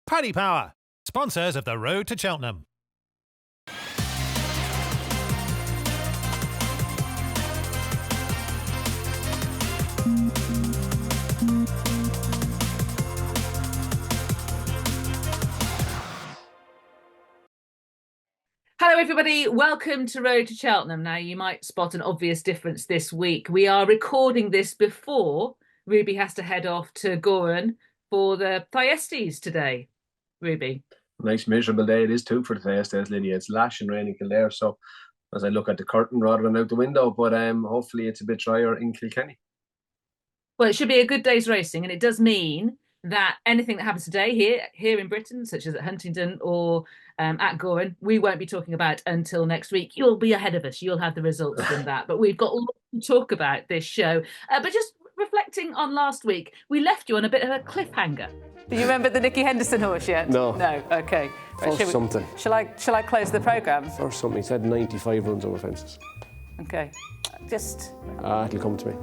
Paddy Power, sponsors of the Road to Cheltenham. Hello everybody, welcome to Road to Cheltenham. Now you might spot an obvious difference this week. We are recording this before Ruby has to head off to Goran for the Thyestes today. Ruby. Nice miserable day it is too for the Thyestes, Lydia. It's lashing rain in Kildare, so as I look at the curtain rather than out the window, but hopefully it's a bit drier in Kilkenny. Well, it should be a good day's racing, and it does mean that anything that happens today here in Britain, such as at Huntingdon or at Goran, we won't be talking about until next week. You'll be ahead of us. You'll have the results from that. But we've got a lot to talk about this show. But just reflecting on last week, we left you on a bit of a cliffhanger. Do you remember the Nicky Henderson horse yet? No. No, OK. First something. Shall I close the programme? First something. He said 95 runs over fences. OK. Just... it'll come to me.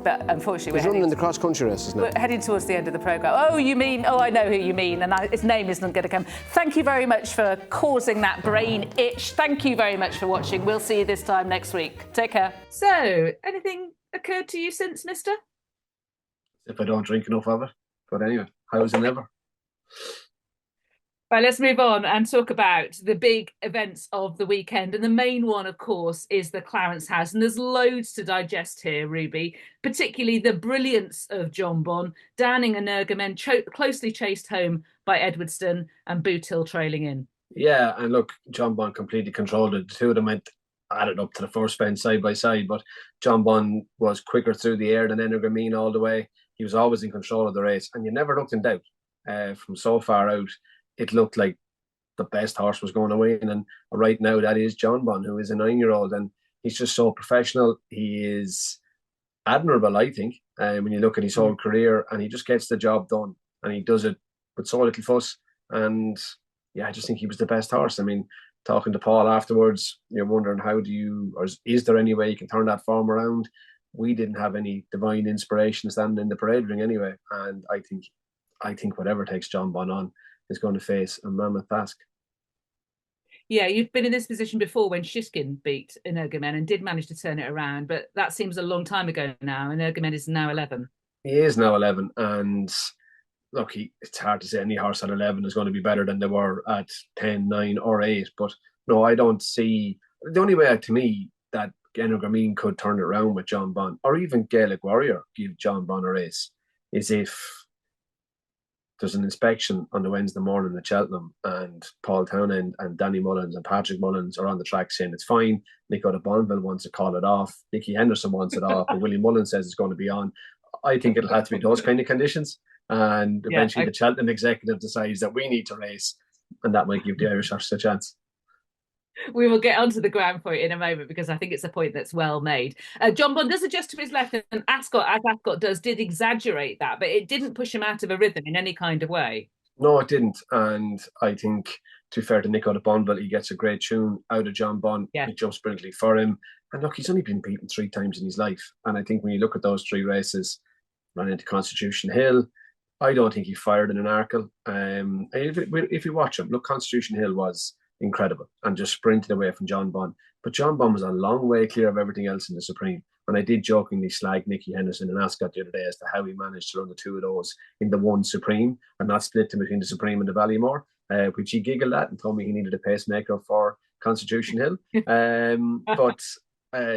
But unfortunately, he's running in the cross-country races now. We're heading towards the end of the programme. Oh, I know who you mean, and his name isn't going to come. Thank you very much for causing that brain itch. Thank you very much for watching. We'll see you this time next week. Take care. So, anything occurred to you since, mister? If I don't drink enough of it. But anyway, how's it ever? Right, let's move on and talk about the big events of the weekend. And the main one, of course, is the Clarence House. And there's loads to digest here, Ruby, particularly the brilliance of Jonbon, Downing and Energumen closely chased home by Edwardstone and Boot Hill trailing in. Yeah, and look, Jonbon completely controlled it. The two of them went added up to the first fence side by side, but Jonbon was quicker through the air than Energumen all the way. He was always in control of the race, and you never looked in doubt. From so far out, it looked like the best horse was going to win. And right now, that is Jonbon, who is a 9-year-old. And he's just so professional. He is admirable, I think, when you look at his whole career. And he just gets the job done. And he does it with so little fuss. And yeah, I just think he was the best horse. I mean, talking to Paul afterwards, you're wondering is there any way you can turn that form around? We didn't have any divine inspiration standing in the parade ring anyway. And I think whatever takes Jonbon on is going to face a mammoth task. Yeah, you've been in this position before when Shishkin beat Energumen and did manage to turn it around, but that seems a long time ago now. Energumen is now 11. He is now 11, and look, it's hard to say any horse at 11 is going to be better than they were at 10, 9 or 8, but no, I don't see... The only way, to me, that Energumen could turn it around with Jonbon, or even Gaelic Warrior give Jonbon a race, is if there's an inspection on the Wednesday morning at Cheltenham and Paul Townend and Danny Mullins and Patrick Mullins are on the track saying it's fine. Nico de Bonville wants to call it off. Nicky Henderson wants it off. But William Mullins says it's going to be on. I think it'll have to be those kind of conditions. And eventually the Cheltenham executive decides that we need to race, and that might give the Irish horse a chance. We will get onto the ground for it in a moment because I think it's a point that's well made. Jonbon does adjust to his left, and Ascot, as Ascot does, did exaggerate that, but it didn't push him out of a rhythm in any kind of way. No, it didn't. And I think, to be fair to Nico de Bonville, he gets a great tune out of Jonbon. Yeah. He jumps brilliantly for him. And look, he's only been beaten 3 times in his life. And I think when you look at those 3 races, ran into Constitution Hill, I don't think he fired in an Arkle. If you watch him, look, Constitution Hill was incredible and just sprinted away from Jonbon. But Jonbon was a long way clear of everything else in the Supreme. And I did jokingly slag Nicky Henderson and Ascot the other day as to how he managed to run the 2 of those in the one Supreme and not split them between the Supreme and the Ballymore, which he giggled at and told me he needed a pacemaker for Constitution Hill. But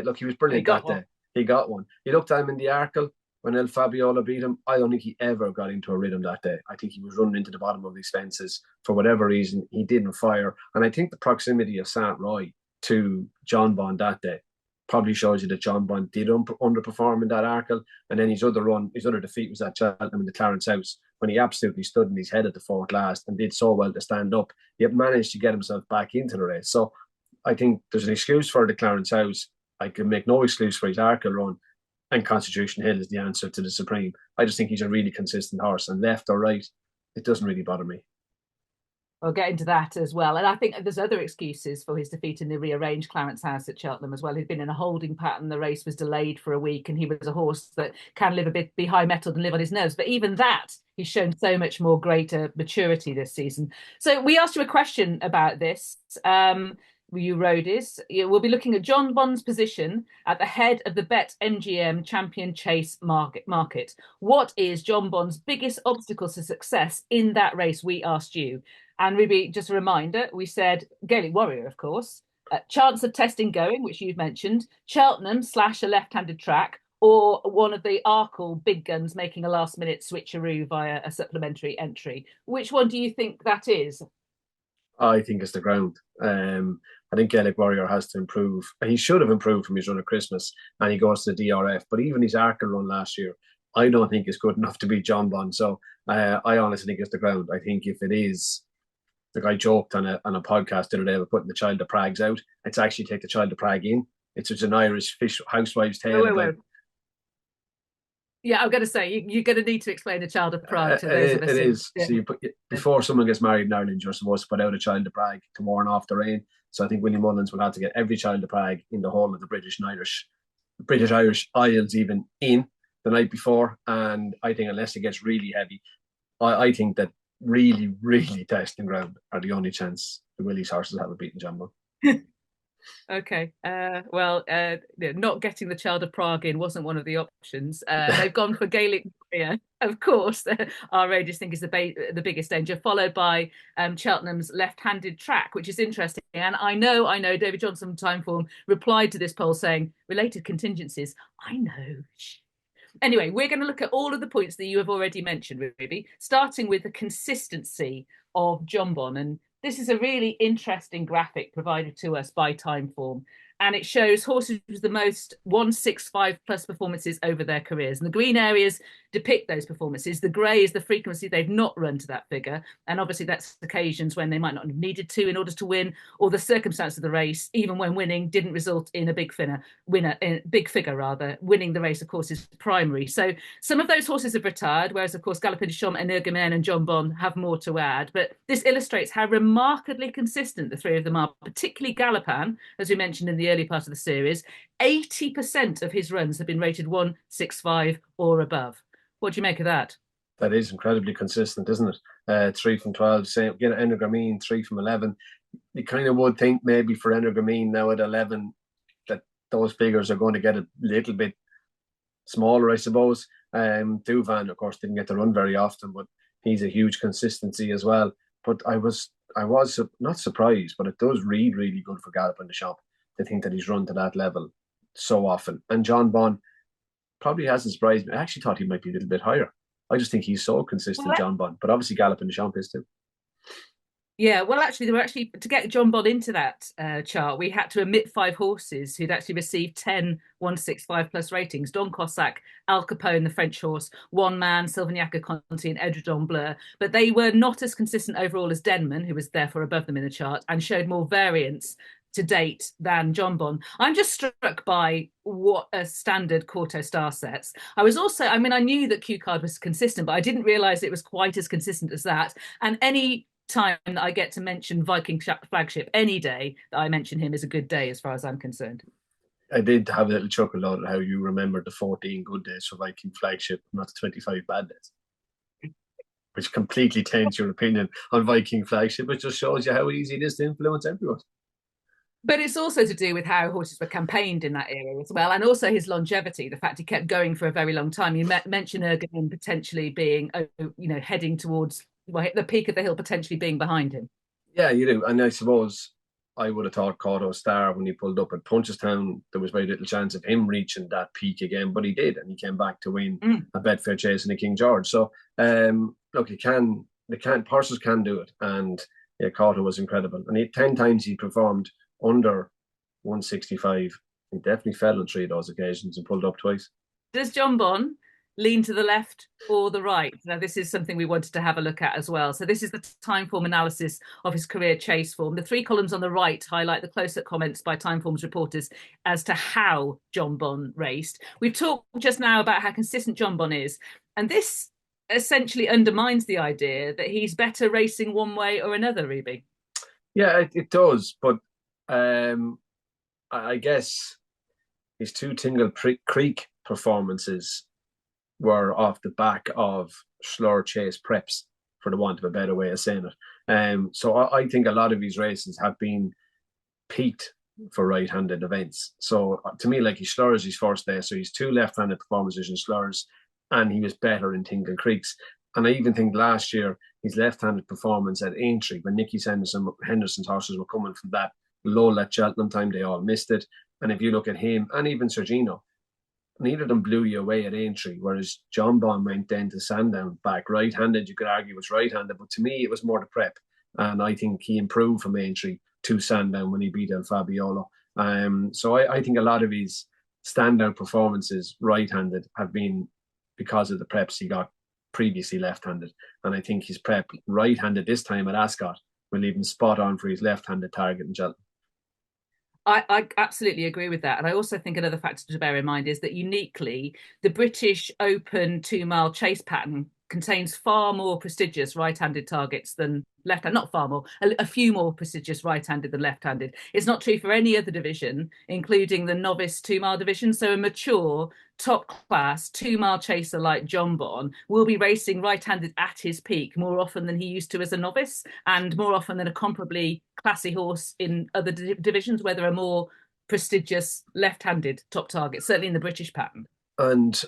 look, he was brilliant that day. He got one. He looked at him in the Arkle when El Fabiola beat him. I don't think he ever got into a rhythm that day. I think he was running into the bottom of these fences. For whatever reason, he didn't fire. And I think the proximity of St. Roy to Jonbon that day probably shows you that Jonbon did underperform in that Arkle. And then his other defeat was at Cheltenham in the Clarence House, when he absolutely stood in his head at the 4th last and did so well to stand up. He managed to get himself back into the race. So I think there's an excuse for the Clarence House. I can make no excuse for his Arkle run. And Constitution Hill is the answer to the Supreme. I just think he's a really consistent horse, and left or right, it doesn't really bother me. I'll get into that as well. And I think there's other excuses for his defeat in the rearranged Clarence House at Cheltenham as well. He'd been in a holding pattern. The race was delayed for a week, and he was a horse that can live a bit, be high-mettled and live on his nerves. But even that, he's shown so much more greater maturity this season. So we asked you a question about this. You roadies, we'll be looking at Jonbon's position at the head of the Bet MGM Champion Chase market. What is Jonbon's biggest obstacle to success in that race? We asked you. And Ruby, just a reminder, we said Gaelic Warrior, of course, chance of testing going, which you've mentioned, Cheltenham / a left-handed track, or one of the Arkle big guns making a last-minute switcheroo via a supplementary entry. Which one do you think that is? I think it's the ground. I think Gaelic Warrior has to improve. He should have improved from his run at Christmas, and he goes to the DRF. But even his Arkle run last year, I don't think is good enough to beat Jonbon. So I honestly think it's the ground. I think if it is, the guy joked on a podcast the other day about putting the Child of Pragues out. It's actually take the Child of Prague in. It's just an Irish fish housewife's tale. Wait. Yeah, I'm going to say you're going to need to explain the Child of Prague to those of us. It is. Yeah. So you put, before someone gets married in Ireland, you're supposed to put out a Child of Prague to warn off the rain. So I think William Mullins will have to get every Child of Prague in the whole of the British Irish Isles even in the night before. And I think unless it gets really heavy, I think that really, really testing ground are the only chance the Willys horses have of beating Jonbon. Okay. Not getting the Child of Prague in wasn't one of the options. They've gone for Gaelic Warrior, of course. Our radius think is the biggest danger, followed by Cheltenham's left-handed track, which is interesting. And I know David Johnson from Timeform replied to this poll saying, related contingencies. I know. Anyway, we're going to look at all of the points that you have already mentioned, Ruby, starting with the consistency of Jonbon. And this is a really interesting graphic provided to us by Timeform. And it shows horses with the most 165 plus performances over their careers. And the green areas depict those performances. The grey is the frequency they've not run to that figure. And obviously that's occasions when they might not have needed to in order to win, or the circumstance of the race, even when winning, didn't result in a big figure, winning the race, of course, is primary. So some of those horses have retired, whereas, of course, Galopin de Champs, Energumen and Jonbon have more to add. But this illustrates how remarkably consistent the three of them are, particularly Galopin, as we mentioned in the early part of the series. 80% of his runs have been rated 165 or above. What do you make of that? That is incredibly consistent, isn't it? 3 from 12, same again. Energumen 3 from 11. You kind of would think maybe for Energumen now at 11 that those figures are going to get a little bit smaller, I suppose. Douvan, of course, didn't get to run very often, but he's a huge consistency as well. But I was not surprised, but it does read really good for Galopin de Champs to think that he's run to that level so often. And Jonbon probably hasn't surprised me. I actually thought he might be a little bit higher. I just think he's so consistent, Jonbon. But obviously Galopin de Champs is too. Yeah, well, actually, to get Jonbon into that chart, we had to omit 5 horses who'd actually received 10 165 plus ratings. Don Cossack, Al Capone, the French horse, One Man, Sylvaniaca Conti and Edredon Bleu. But they were not as consistent overall as Denman, who was therefore above them in the chart, and showed more variance to date than Jonbon. I'm just struck by what a standard Quarto star sets. I knew that Q Card was consistent, but I didn't realise it was quite as consistent as that. And any time that I get to mention Viking Flagship, any day that I mention him is a good day as far as I'm concerned. I did have a little chuckle at how you remembered the 14 good days for Viking Flagship, not the 25 bad days, which completely taints your opinion on Viking Flagship. It just shows you how easy it is to influence everyone. But it's also to do with how horses were campaigned in that era as well, and also his longevity, the fact he kept going for a very long time. You mentioned Ergen potentially being, heading towards the peak of the hill, potentially being behind him. Yeah, you do. And I suppose I would have thought Cauto Star, when he pulled up at Punchestown, there was very little chance of him reaching that peak again, but he did, and he came back to win a Betfair Chase and a King George. So, look, horses can do it, and yeah, Cauto was incredible. And 10 times he performed under 165. He definitely fell on 3 of those occasions and pulled up twice. Does Jonbon lean to the left or the right? Now, this is something we wanted to have a look at as well. So this is the Timeform analysis of his career chase form. The 3 columns on the right highlight the close-up comments by Timeform's reporters as to how Jonbon raced. We've talked just now about how consistent Jonbon is, and this essentially undermines the idea that he's better racing one way or another, Ruby. Yeah, it does. But I guess his two Tingle Creek performances were off the back of slower chase preps, for the want of a better way of saying it. So I think a lot of these races have been peaked for right-handed events. So to me, like, he slurs his first day, so he's two left-handed performances in slurs, and he was better in Tingle Creeks. And I even think last year his left-handed performance at Aintree, when Nicky Henderson's horses were coming from that lull at Cheltenham time, they all missed it. And if you look at him and even Sergino, neither of them blew you away at Aintree, whereas Jonbon went then to Sandown back right-handed. You could argue was right-handed, but to me it was more the prep. And I think he improved from Aintree to Sandown when he beat El Fabiolo. So I think a lot of his standout performances right-handed have been because of the preps he got previously left-handed. And I think his prep right-handed this time at Ascot will leave him spot on for his left-handed target in Cheltenham. I absolutely agree with that. And I also think another factor to bear in mind is that uniquely, the British Open 2-mile chase pattern contains far more prestigious right-handed targets than left-handed. Not far more, a few more prestigious right-handed than left-handed. It's not true for any other division, including the novice 2-mile division. So a mature, top-class 2-mile chaser like Jonbon will be racing right-handed at his peak more often than he used to as a novice, and more often than a comparably classy horse in other divisions where there are more prestigious left-handed top targets, certainly in the British pattern. And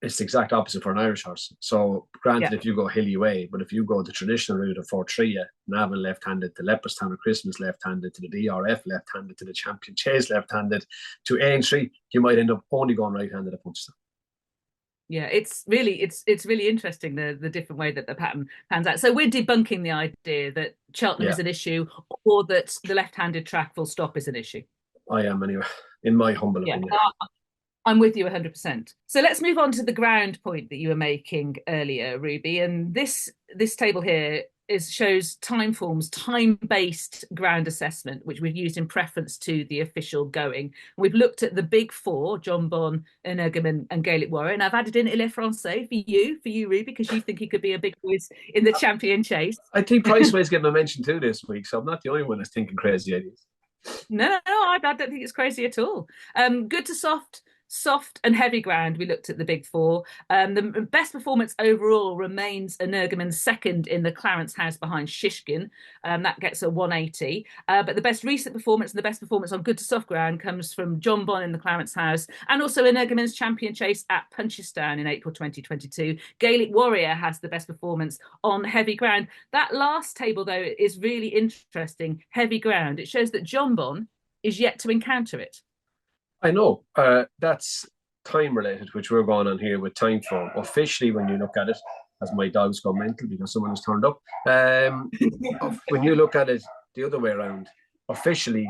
it's the exact opposite for an Irish horse. So granted, if you go hilly way, but if you go the traditional route of Fortria, Navan left-handed, to Leopardstown or Christmas left-handed, to the DRF left-handed, to the Champion Chase left-handed, to Aintree, you might end up only going right-handed at Punchestown. Yeah, it's really interesting the different way that the pattern pans out. So we're debunking the idea that Cheltenham is an issue, or that the left-handed track full stop is an issue. I am anyway, in my humble opinion. I'm with you 100%. So let's move on to the ground point that you were making earlier, Ruby. And this table here shows time-based ground assessment, which we've used in preference to the official going. We've looked at the big four, Jonbon, Energumen and Gaelic Warrior. And I've added in Il Francais for you, Ruby, because you think he could be a big quiz in the Champion Chase. I think Priceway's getting a mention too this week, so I'm not the only one that's thinking crazy ideas. No, I don't think it's crazy at all. Good to soft and heavy ground. We looked at the big four. The best performance overall remains Energumen's second in the Clarence House behind Shishkin. That gets a 180. But the best recent performance and the best performance on good to soft ground comes from Jonbon in the Clarence House, and also Energumen's Champion Chase at Punchestown in April 2022. Gaelic Warrior has the best performance on heavy ground. That last table, though, is really interesting. Heavy ground. It shows that Jonbon is yet to encounter it. I know. That's time related, which we're going on here with time form. Officially, when you look at it, as my dogs go mental because someone has turned up. When you look at it the other way around, officially,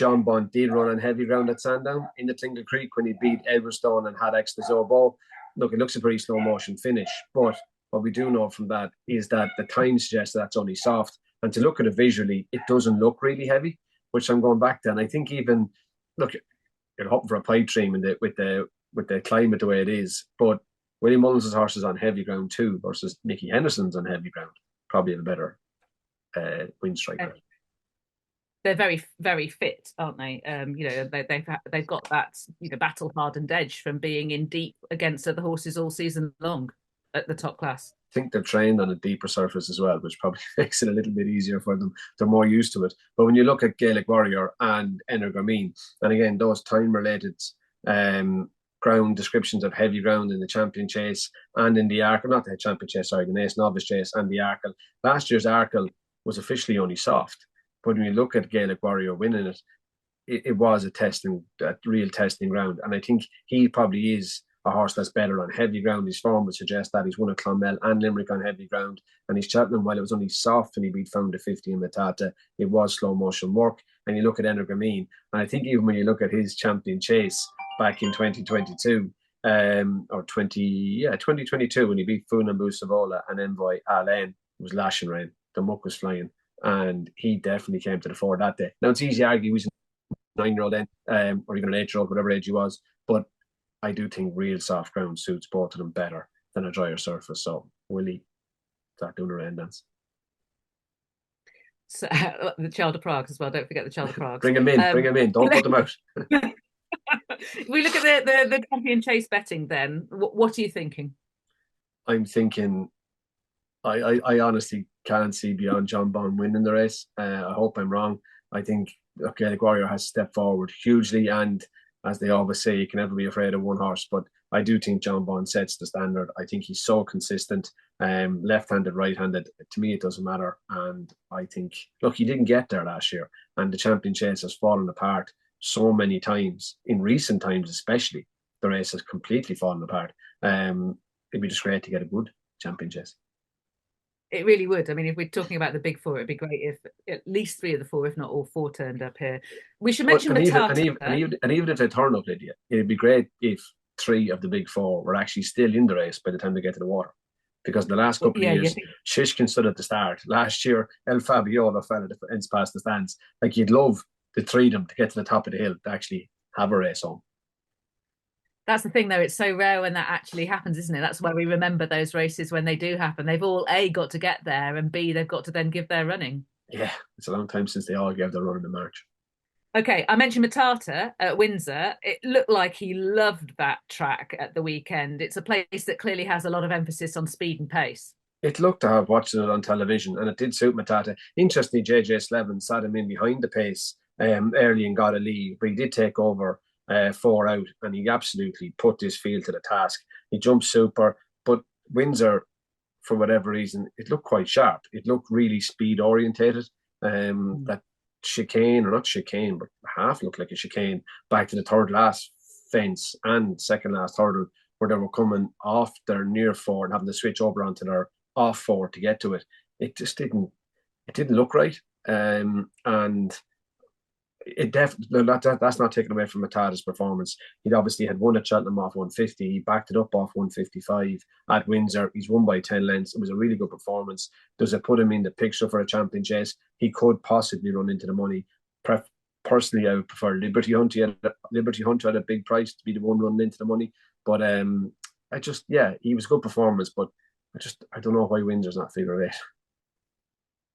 Jonbon did run on heavy ground at Sandown in the Tingle Creek when he beat Edwardstone and had extra Zobo. Look, it looks a pretty slow motion finish, but what we do know from that is that the time suggests that's only soft. And to look at it visually, it doesn't look really heavy, which I'm going back to. And I think even, look, you're hoping for a pipe dream with the climate the way it is. But William Mullins' horse is on heavy ground too, versus Nicky Henderson's on heavy ground. Probably have a better wind striker. They're very, very fit, aren't they? They've got that battle hardened edge from being in deep against other horses all season long at the top class. I think they're trained on a deeper surface as well, which probably makes it a little bit easier for them. They're more used to it. But when you look at Gaelic Warrior and Energumen, and again, those time-related ground descriptions of heavy ground in the Champion Chase and in the Arkle, not the Champion Chase, sorry, the Nace Novice Chase and the Arkle. Last year's Arkle was officially only soft. But when you look at Gaelic Warrior winning it, it was a real testing ground. And I think he probably is a horse that's better on heavy ground. His form would suggest that he's won a Clonmel and Limerick on heavy ground. And his Cheltenham, while it was only soft and he beat Founder 50 in Matata, it was slow motion work. And you look at Energumen, and I think even when you look at his Champion Chase back in 2022, 2022, when he beat Funambu Savola and Envoy Alain, it was lashing rain. The muck was flying. And he definitely came to the fore that day. Now, it's easy to argue he was a 9-year-old then, or even an 8-year-old, whatever age he was. But I do think real soft ground suits both of them better. than a drier surface. So will he start doing a rain dance? So, the Child of Prague as well. Don't forget the Child of Prague. Bring him in. Bring him in. Don't put them out. If we look at the champion chase betting, then what are you thinking? I'm thinking, I honestly can't see beyond Jonbon winning the race. I hope I'm wrong. I think Gaelic Warrior has stepped forward hugely, and as they always say, you can never be afraid of one horse. But I do think Jonbon sets the standard. I think he's so consistent, left-handed, right-handed. To me, it doesn't matter. And I think, look, he didn't get there last year, and the champion chase has fallen apart so many times. In recent times, especially, the race has completely fallen apart. It'd be just great to get a good champion chase. It really would. I mean, if we're talking about the big four, it'd be great if at least 3 of the 4, if not all 4, turned up here. We should mention Matata. And even if they turn up, Lydia, it'd be great if 3 of the big 4 were actually still in the race by the time they get to the water. Because the last couple of years, Shishkin stood at the start. Last year, El Fabiola fell at the ends past the stands. Like, you'd love the 3 of them to get to the top of the hill to actually have a race on. That's the thing, though. It's so rare when that actually happens, isn't it? That's why we remember those races when they do happen. They've all, A, got to get there, and B, they've got to then give their running. Yeah, it's a long time since they all gave their run in the March. Okay, I mentioned Matata at Windsor. It looked like he loved that track at the weekend. It's a place that clearly has a lot of emphasis on speed and pace. It looked to have watching it on television, and it did suit Matata. Interestingly, JJ Slevin sat him in behind the pace early and got a lead, but he did take over 4 out, and he absolutely put this field to the task. He jumped super, but Windsor, for whatever reason, it looked quite sharp. It looked really speed orientated. That chicane, or not chicane, but half looked like a chicane back to the third last fence and second last hurdle, where they were coming off their near 4 and having to switch over onto their off 4 to get to it. It just didn't look right. And it definitely, that's not taken away from Matata's performance. He'd obviously had won at Cheltenham off 150. He backed it up off 155 at Windsor. He's won by 10 lengths. It was a really good performance. Does it put him in the picture for a champion chase? He could possibly run into the money. Personally, I would prefer Liberty Hunt. Liberty Hunt had a big price to be the one running into the money. But he was a good performance. But I don't know why Windsor's not figure 8.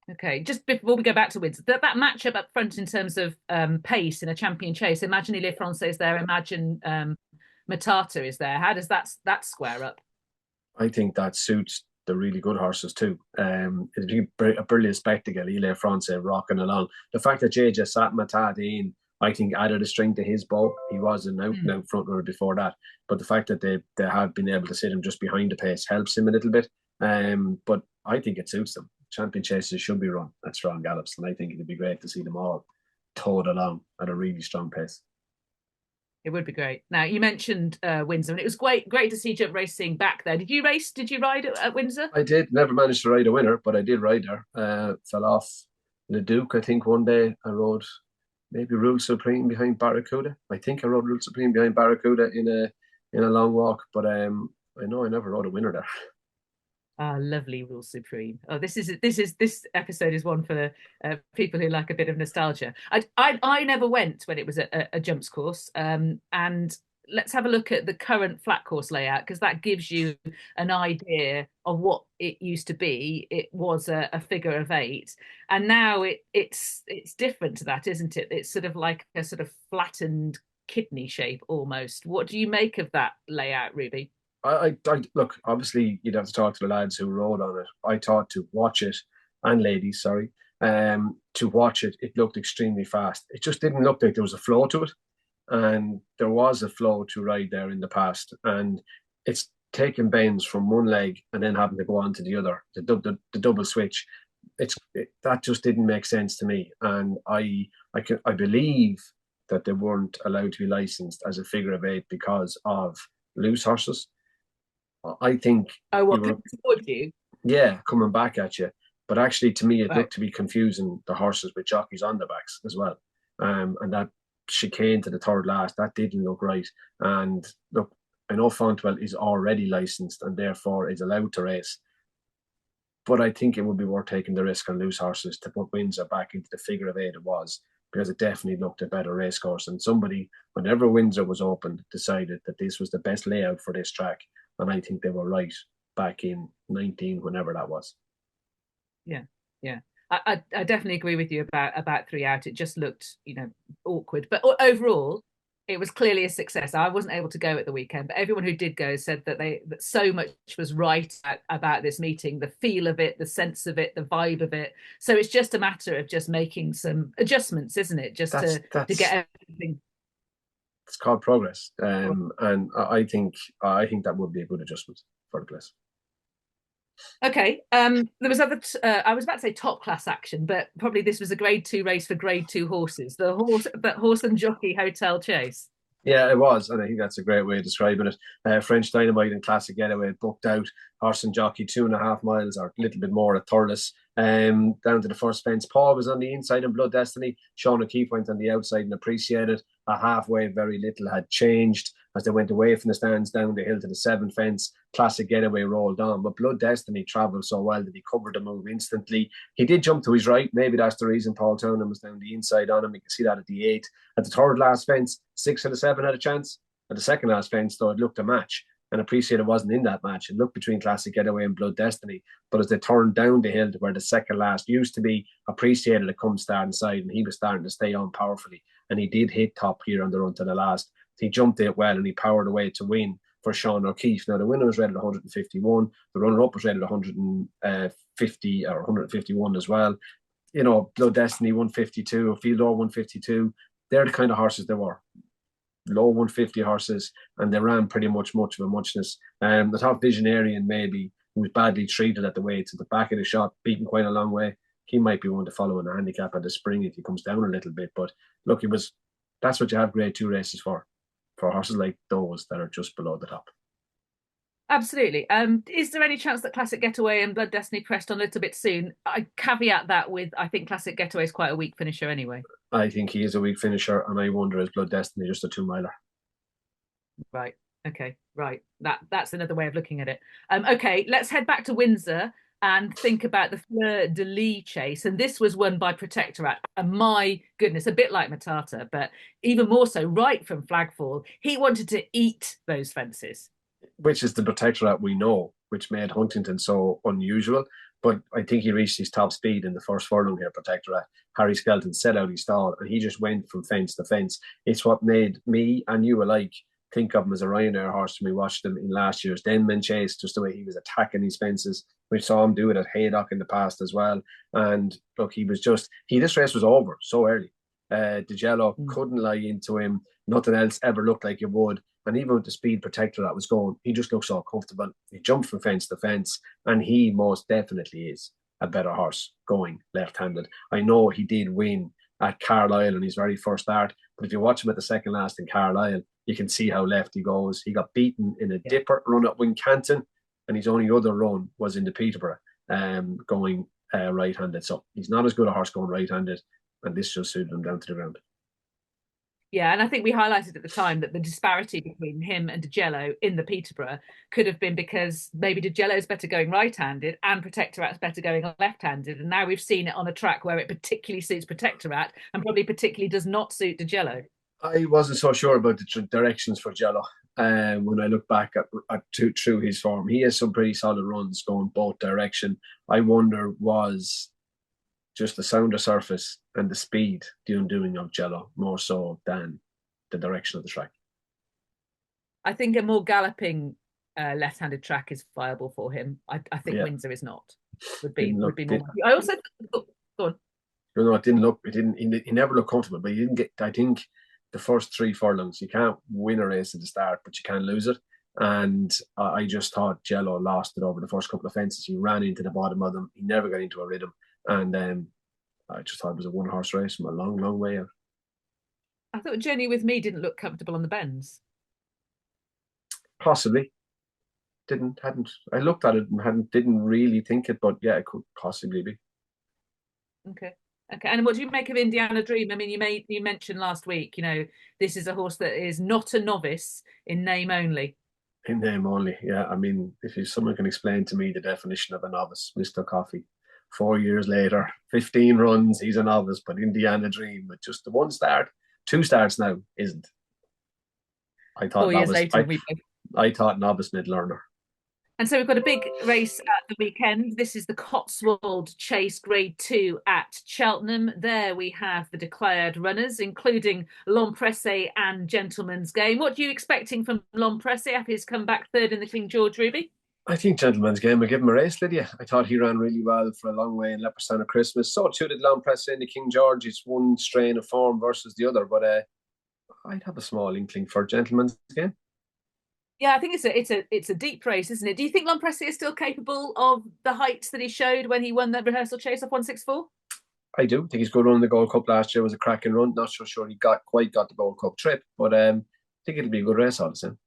Okay, just before we go back to Windsor, that matchup up front in terms of pace in a champion chase, imagine Ile Francais is there, imagine Matata is there. How does that square up? I think that suits the really good horses too. It'd be a brilliant spectacle, Ile Francais rocking along. The fact that Jay just sat Matata in, I think, added a string to his bow. He was an out front runner before that, but the fact that they have been able to sit him just behind the pace helps him a little bit. But I think it suits them. Champion chases should be run at strong gallops, and I think it'd be great to see them all towed along at a really strong pace. It would be great. Now, you mentioned Windsor, and it was great to see jump racing back there. Did you race? Did you ride at Windsor? I did. Never managed to ride a winner, but I did ride there. Fell off Le Duc, I think, one day. I rode maybe Rule Supreme behind Barracuda. I think I rode Rule Supreme behind Barracuda in a long walk, but I know I never rode a winner there. Ah, lovely Rule Supreme. Oh, this episode is one for people who like a bit of nostalgia. I never went when it was a jumps course. And let's have a look at the current flat course layout, because that gives you an idea of what it used to be. It was a figure of 8, and now it's different to that, isn't it? It's sort of like a sort of flattened kidney shape almost. What do you make of that layout, Ruby? I look, obviously you'd have to talk to the lads who rode on it. I thought to watch it, and ladies, sorry, to watch it, it looked extremely fast. It just didn't look like there was a flow to it, and there was a flow to ride there in the past, and it's taking bends from one leg and then having to go on to the other, the double switch. That just didn't make sense to me, and I believe that they weren't allowed to be licensed as a figure of 8 because of loose horses. I think. Oh, well, coming towards you? Yeah, coming back at you. But actually, to me, it looked to be confusing the horses with jockeys on the backs as well. And that chicane to the third last, that didn't look right. And look, I know Fontwell is already licensed and therefore is allowed to race. But I think it would be worth taking the risk on loose horses to put Windsor back into the figure of 8 it was, because it definitely looked a better race course. And somebody, whenever Windsor was opened, decided that this was the best layout for this track. And I think they were right. back in 19, whenever that was. Yeah. I definitely agree with you about 3 out. It just looked, awkward. But overall, it was clearly a success. I wasn't able to go at the weekend, but everyone who did go said that so much was right about this meeting, the feel of it, the sense of it, the vibe of it. So it's just a matter of just making some adjustments, isn't it? Just to get everything. It's called progress, and I think that would be a good adjustment for the place. Okay, there was I was about to say top class action, but probably this was a Grade 2 race for Grade 2 horses. The horse and jockey hotel chase. Yeah, it was, and I think that's a great way of describing it. French Dynamite and Classic Getaway booked out. Horse and jockey 2.5 miles, or a little bit more at Thurles. Down to the first fence. Paul was on the inside in Blood Destiny. Sean O'Keefe went on the outside and Appreciated. Halfway, very little had changed as they went away from the stands down the hill to the 7th fence. Classic Getaway rolled on, but Blood Destiny travelled so well that he covered the move instantly. He did jump to his right. Maybe that's the reason Paul Townend was down the inside on him. You can see that at the 8. At the third last fence, 6 of the 7 had a chance. At the second last fence, though, it looked a match. And Appreciated wasn't in that match. It looked between Classic Getaway and Blood Destiny. But as they turned down the hill to where the second last used to be, Appreciated had come starting side, and he was starting to stay on powerfully. And he did hit top here on the run to the last. He jumped it well and he powered away to win for Sean O'Keefe. Now, the winner was rated 151. The runner-up was rated 150 or 151 as well. Blood Destiny 152, Field Or 152. They're the kind of horses they were. Low 150 horses, and they ran pretty much of a muchness. The top Visionarian, maybe, who was badly treated at the weights at the back of the shot, beaten quite a long way. He might be one to follow in a handicap at the spring if he comes down a little bit. But look, that's what you have Grade 2 races for horses like those that are just below the top. Absolutely. Is there any chance that Classic Getaway and Blood Destiny pressed on a little bit soon? I caveat that with, I think Classic Getaway is quite a weak finisher anyway. I think he is a weak finisher, and I wonder, is Blood Destiny just a 2-miler? Right. Okay. Right. That's another way of looking at it. Okay, let's head back to Windsor and think about the Fleur de Lis chase. And this was won by Protectorat. And my goodness, a bit like Matata, but even more so, right from flagfall, he wanted to eat those fences. Which is the Protectorat we know, which made Huntington so unusual. But I think he reached his top speed in the first furlong here, Protectorat. Harry Skelton set out his stall, and he just went from fence to fence. It's what made me and you alike think of him as a Ryanair horse when we watched him in last year's Denman chase, just the way he was attacking these fences. We saw him do it at Haydock in the past as well. And look, this race was over so early. DeGello couldn't lie into him. Nothing else ever looked like it would. And even with the speed Protectorat was going, he just looked so comfortable. He jumped from fence to fence, and he most definitely is a better horse going left-handed. I know he did win at Carlisle in his very first start, but if you watch him at the second last in Carlisle, you can see how left he goes. He got beaten in a dipper run at Wincanton, and his only other run was in the Peterborough, going right-handed. So he's not as good a horse going right-handed, and this just suited him down to the ground. Yeah, and I think we highlighted at the time that the disparity between him and DeGello in the Peterborough could have been because maybe DeGello's better going right-handed and Protectorat's better going left-handed. And now we've seen it on a track where it particularly suits Protectorat and probably particularly does not suit DeGello. I wasn't so sure about the directions for Jello. When I look back at through his form, he has some pretty solid runs going both direction. I wonder, was just the sounder surface and the speed the undoing of Jello more so than the direction of the track? I think a more galloping left-handed track is viable for him. I think Windsor is not. Would be more. I also go on. No, it didn't look. It didn't. He never looked comfortable, but he didn't get. I think the first 3 furlongs, you can't win a race at the start, but you can lose it. And I just thought Jello lost it over the first couple of fences. He ran into the bottom of them. He never got into a rhythm, and I just thought it was a 1-horse race from a long, long way out. I thought Journey With Me didn't look comfortable on the bends. Possibly. I looked at it and didn't really think it, but yeah, it could possibly be. Okay. And what do you make of Indiana Dream? I mean, you mentioned last week, this is a horse that is not a novice in name only. In name only, yeah. I mean, if someone can explain to me the definition of a novice, Mr. Coffey. 4 years later, 15 runs, he's a novice, but Indiana Dream with just the 1 start, 2 starts now, isn't. I thought 4 years later, I thought novice mid-learner. And so we've got a big race at the weekend. This is the Cotswold Chase Grade 2 at Cheltenham. There we have the declared runners, including Lompresse and Gentleman's Game. What are you expecting from Lompresse after he's come back third in the King George, Ruby? I think Gentleman's Game will give him a race, Lydia. I thought he ran really well for a long way in Leopardstown at Christmas. So too did Lompresse in the King George. It's one strain of form versus the other, but I'd have a small inkling for Gentleman's Game. Yeah, I think it's a deep race, isn't it? Do you think Lompresse is still capable of the heights that he showed when he won the rehearsal chase off 164? I do. I think he's good run in the Gold Cup last year. It was a cracking run. Not so sure he quite got the Gold Cup trip, but I think it'll be a good race all the same.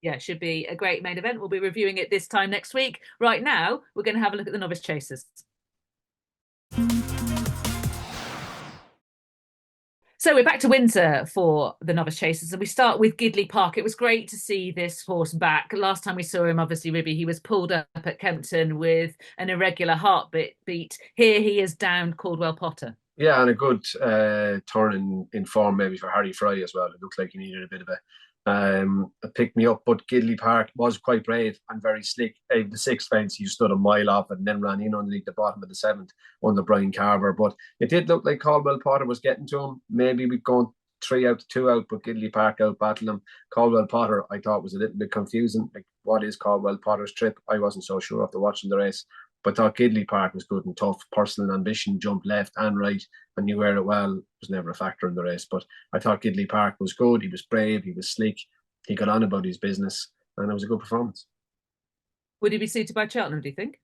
Yeah, should be a great main event. We'll be reviewing it this time next week. Right now, we're going to have a look at the novice chasers. So we're back to Windsor for the novice chasers, and we start with Gidley Park. It was great to see this horse back. Last time we saw him, obviously, Ruby, he was pulled up at Kempton with an irregular heartbeat. Here he is down Caldwell Potter. Yeah, and a good turn in form maybe for Harry Fry as well. It looked like he needed a bit of a pick-me-up, but Gidley Park was quite brave and very slick. The sixth fence, he stood a mile off and then ran in underneath the bottom of the seventh under Brian Carver. But it did look like Caldwell Potter was getting to him. Maybe we'd gone 3 out to 2 out, but Gidley Park out battled him. Caldwell Potter, I thought, was a little bit confusing. Like, what is Caldwell Potter's trip? I wasn't so sure after watching the race. But I thought Gidley Park was good and tough. Personal ambition, jumped left and right and knew where it well. It was never a factor in the race. But I thought Gidley Park was good. He was brave. He was slick. He got on about his business. And it was a good performance. Would he be suited by Cheltenham, do you think?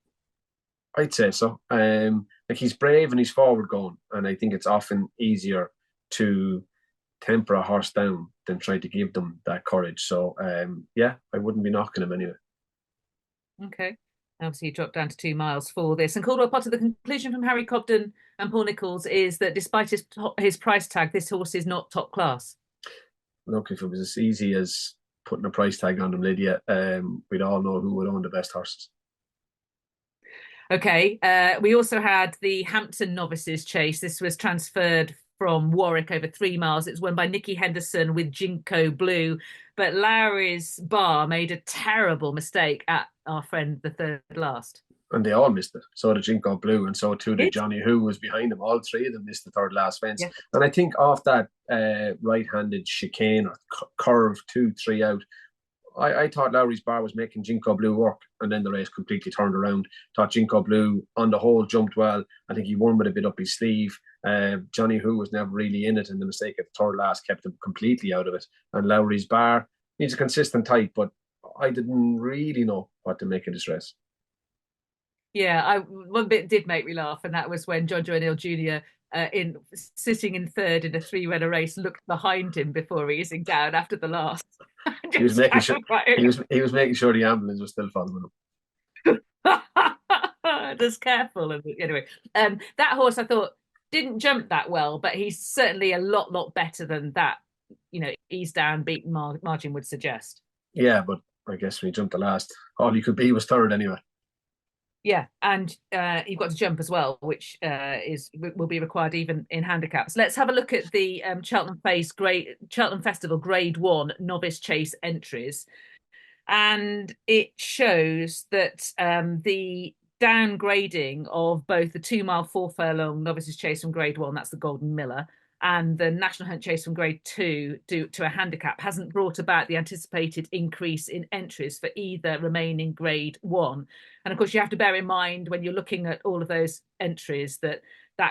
I'd say so. Like, he's brave and he's forward going. And I think it's often easier to temper a horse down than try to give them that courage. So, yeah, I wouldn't be knocking him anyway. Okay. Obviously, he dropped down to 2 miles for this. And Caldwell Potter, the conclusion from Harry Cobden and Paul Nicholls is that despite his price tag, this horse is not top class. Look, if it was as easy as putting a price tag on him, Lydia, we'd all know who would own the best horses. Okay. We also had the Hampton Novices Chase. This was transferred from Warwick over 3 miles. It was won by Nicky Henderson with Jinko Blue. But Lowry's Bar made a terrible mistake at our friend the third last. And they all missed it. So did Jinko Blue, and so too did Johnny Who was behind them. All 3 of them missed the third last fence. Yeah. And I think off that right-handed chicane or curve 2-3 out, I thought Lowry's Bar was making Jinko Blue work, and then the race completely turned around. Thought Jinko Blue on the whole jumped well. I think he won with a bit up his sleeve. Johnny Who was never really in it, and the mistake at the third last kept him completely out of it. And Lowry's Bar needs a consistent type, but I didn't really know what to make of this race. Yeah, one bit did make me laugh, and that was when John Joe O'Neill Jr. Sitting in third in a 3-runner race looked behind him before easing down after the last. He was making sure he was making sure the ambulance was still following him. Just careful. Anyway, that horse I thought didn't jump that well, but he's certainly a lot better than that. Ease down beaten margin would suggest. Yeah, but I guess when he jumped the last, all he could be was third anyway. Yeah, and you've got to jump as well, which will be required even in handicaps. Let's have a look at the Cheltenham Festival Grade 1 novice chase entries, and it shows that the downgrading of both the 2 mile 4 furlong novices chase from Grade 1, that's the Golden Miller, and the National Hunt Chase from Grade 2 to a handicap hasn't brought about the anticipated increase in entries for either remaining Grade 1. And of course, you have to bear in mind when you're looking at all of those entries that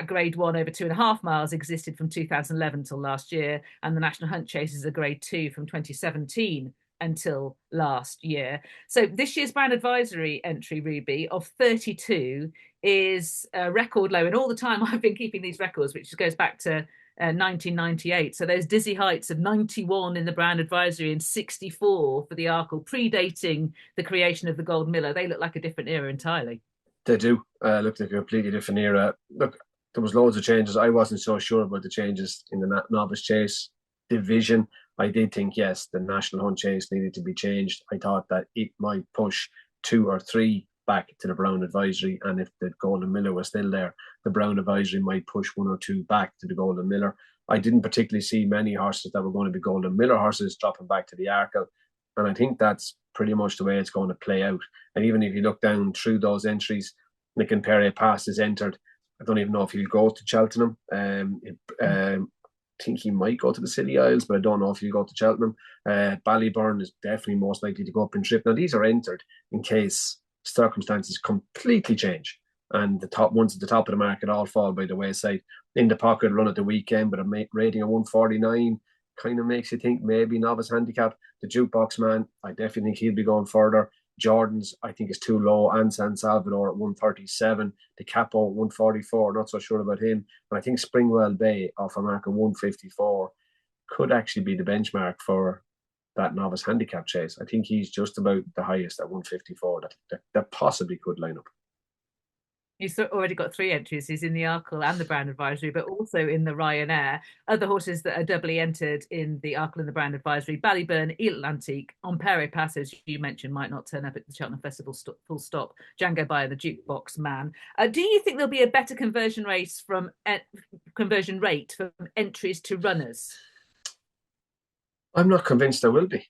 Grade 1 over 2.5 miles existed from 2011 till last year, and the National Hunt Chase is a Grade 2 from 2017 until last year. So this year's Brown Advisory entry, Ruby, of 32 is a record low. And all the time I've been keeping these records, which goes back to 1998. So those dizzy heights of 91 in the Brown Advisory and 64 for the Arkle, predating the creation of the Gold Miller. They look like a different era entirely. They do look like a completely different era. Look, there was loads of changes. I wasn't so sure about the changes in the novice chase division. I did think, yes, the National Hunt Chase needed to be changed. I thought that it might push 2 or 3 back to the Brown Advisory, and if the Golden Miller was still there, the Brown Advisory might push 1 or 2 back to the Golden Miller. I didn't particularly see many horses that were going to be Golden Miller horses dropping back to the Arkle, and I think that's pretty much the way it's going to play out. And even if you look down through those entries, Nick and Perry Pass is entered. I don't even know if he'll go to Cheltenham. I think he might go to the City Isles, but I don't know if he'll go to Cheltenham. Ballyburn is definitely most likely to go up in trip. Now, these are entered in case circumstances completely change and the top ones at the top of the market all fall by the wayside. In the Pocket run at the weekend, but a rating of 149 kind of makes you think maybe novice handicap. The Jukebox Man, I definitely think he'll be going further. Jordan's, I think, is too low. And San Salvador at 137. The Capo at 144. Not so sure about him. And I think Springwell Bay off a mark of 154 could actually be the benchmark for that novice handicap chase. I think he's just about the highest at 154 that possibly could line up. He's already got 3 entries. He's in the Arkle and the Brown Advisory, but also in the Ryanair. Other horses that are doubly entered in the Arkle and the Brown Advisory: Ballyburn, Atlantique, Ampere Pass, as you mentioned, might not turn up at the Cheltenham Festival, full stop. Django Bayer, the Jukebox Man. Do you think there'll be a better conversion rate from entries to runners? I'm not convinced there will be.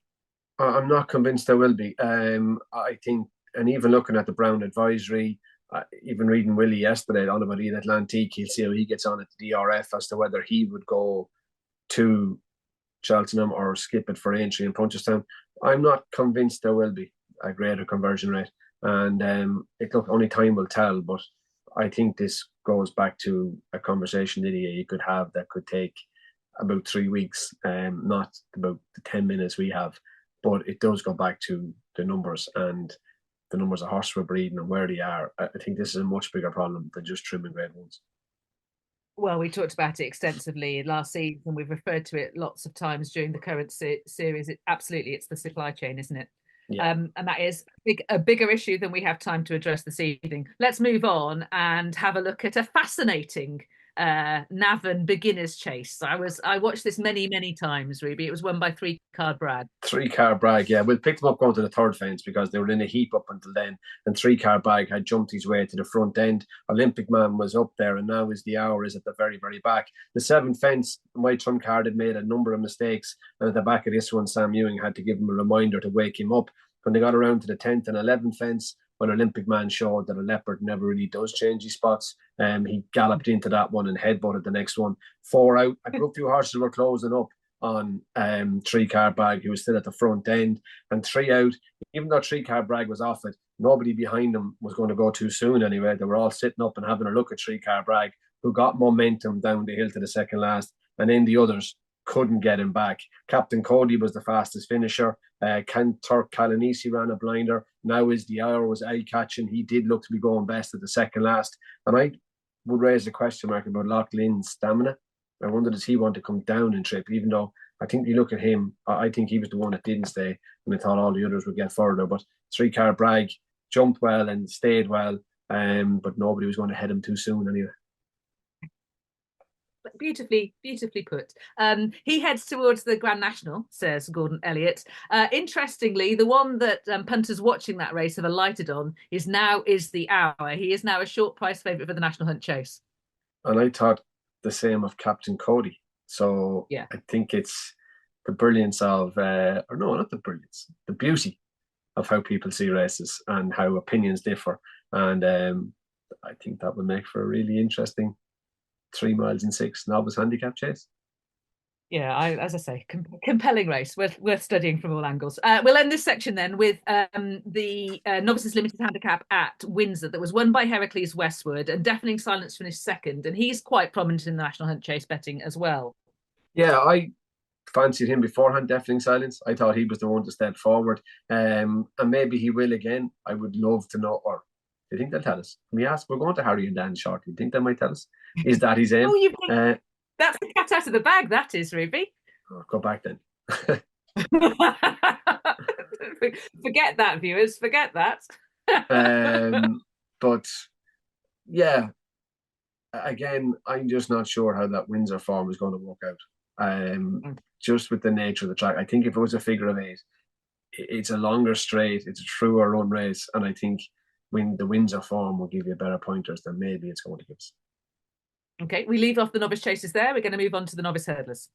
I'm not convinced there will be. I think, and even looking at the Brown Advisory, even reading Willie yesterday on about Atlantique, he'll see how he gets on at the DRF as to whether he would go to Cheltenham or skip it for Aintree and Punchestown. I'm not convinced there will be a greater conversion rate. And only time will tell, but I think this goes back to a conversation, Lydia, you could have that could take about 3 weeks, not about the 10 minutes we have, but it does go back to the numbers and the numbers of horses we're breeding and where they are. I think this is a much bigger problem than just trimming grade ones. Well, we talked about it extensively last season. We've referred to it lots of times during the current series. It's the supply chain, isn't it? Yeah. And that is a bigger issue than we have time to address this evening. Let's move on and have a look at a fascinating Navan beginner's chase. I watched this many times, Ruby. It was won by 3-Card Bragg. 3-Card Bragg, yeah. We picked them up going to the third fence because they were in a heap up until then, and 3-Card Bragg had jumped his way to the front end. Olympic Man was up there, and now is the hour is at the very back. The 7th fence, my trump card had made a number of mistakes, and at the back of this one, Sam Ewing had to give him a reminder to wake him up. When they got around to the 10th and 11th fence, when Olympic Man showed that a leopard never really does change his spots, he galloped into that one and headbutted the next one. 4 out. A good few horses were closing up on 3-Card Bragg, who was still at the front end. And 3 out, even though 3-Card Bragg was off it, nobody behind him was going to go too soon anyway. They were all sitting up and having a look at 3-Card Bragg, who got momentum down the hill to the second last. And then the others couldn't get him back. Captain Cody was the fastest finisher. Turk Kalanisi ran a blinder. Now is the hour was eye-catching. He did look to be going best at the second last. And I would raise a question mark about Loughlin's stamina. I wonder, does he want to come down in trip, even though I think you look at him, I think he was the one that didn't stay, and I thought all the others would get further. But 3-Card Bragg jumped well and stayed well, but nobody was going to head him too soon anyway. Beautifully put. He heads towards the Grand National, says Gordon Elliott. Interestingly, the one that punters watching that race have alighted on is the hour. He is now a short price favourite for the National Hunt Chase. And I thought the same of Captain Cody. So yeah. I think it's the brilliance of, or no, not the brilliance, the beauty of how people see races and how opinions differ. And I think that would make for a really interesting 3 miles and 6 novice handicap chase. Yeah, as I say, compelling race, worth studying from all angles. We'll end this section then with the Novices Limited Handicap at Windsor that was won by Heracles Westwood, and Deafening Silence finished second, and he's quite prominent in the National Hunt Chase betting as well. Yeah, I fancied him beforehand, Deafening Silence. I thought he was the one to step forward, and maybe he will again. I would love to know, or do you think they'll tell us? Can we ask? We're going to Harry and Dan shortly. Do you think they might tell us? Is that his aim? That's the cat out of the bag, that is, Ruby. Oh, go back then. Forget that, viewers. Forget that. But, yeah, again, I'm just not sure how that Windsor form is going to work out. Just with the nature of the track. I think if it was a figure of 8, it's a longer straight, it's a truer run race, and I think when the Windsor form will give you better pointers than maybe it's going to give us. Okay, we leave off the novice chasers there. We're going to move on to the novice hurdlers.